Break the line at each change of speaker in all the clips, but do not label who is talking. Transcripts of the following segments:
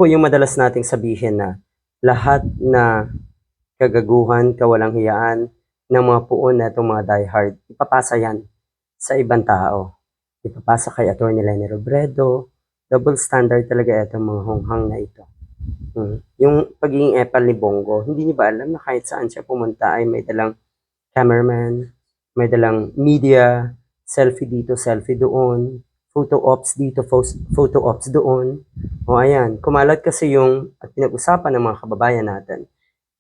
po yung madalas nating sabihin na lahat na kagaguhan, kawalang hiyaan ng mga puon na itong mga diehard, ipapasa yan sa ibang tao. Ipapasa kay Atty. Leni Robredo. Double standard talaga itong mga honghang na ito. Yung pagiging epal ni Bongo, hindi niyo ba alam na kahit saan siya pumunta ay may dalang cameraman, may dalang media, selfie dito, selfie doon, photo ops dito, photo ops doon. O ayan, kumalat kasi yung, at pinag-usapan ng mga kababayan natin,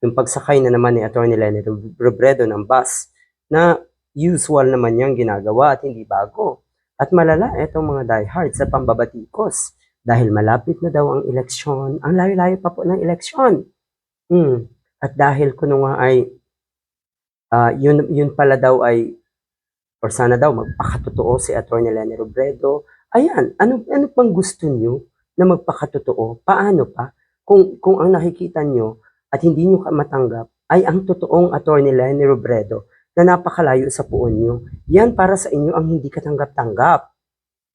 yung pagsakay na naman ni Atty. Leni Robredo ng bus, na usual naman yung ginagawa at hindi bago. At malala itong mga diehard sa pambabatikos dahil malapit na daw ang eleksyon, ang layo-layo pa po ng eleksyon. At dahil kuno nga ay yun pala daw ay, or sana daw magpakatotoo si Atty. Leni Robredo. Ayan, ano pang gusto nyo na magpakatotoo? Paano pa? Kung ang nakikita nyo at hindi nyo matanggap ay ang totoong Atty. Leni Robredo na napakalayo sa puon nyo. Yan para sa inyo ang hindi katanggap-tanggap.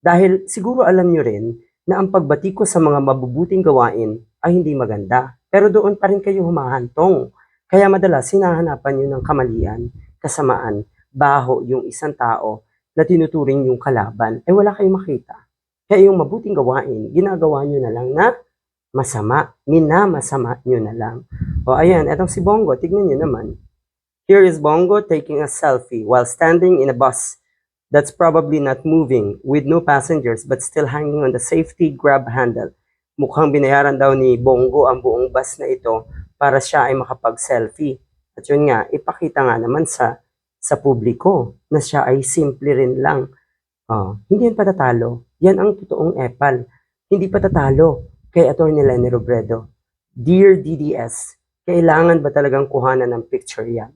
Dahil siguro alam nyo rin na ang pagbati ko sa mga mabubuting gawain ay hindi maganda. Pero doon pa rin kayo humahantong. Kaya madalas hinahanapan nyo ng kamalian, kasamaan, baho yung isang tao na tinuturing yung kalaban, ay wala kayong makita. Kaya yung mabuting gawain, ginagawa nyo na lang na masama, minamasama nyo na lang. O ayan, etong si Bongo, tignan nyo naman. Here is Bongo taking a selfie while standing in a bus that's probably not moving with no passengers but still hanging on the safety grab handle. Mukhang binayaran daw ni Bongo ang buong bus na ito para siya ay makapag-selfie. At yun nga, ipakita nga naman sa publiko na siya ay simple rin lang. Hindi yan patatalo. Yan ang totoong epal. Hindi patatalo kay Atty. Leni Robredo. Dear DDS, kailangan ba talagang kuhanan ng picture yan?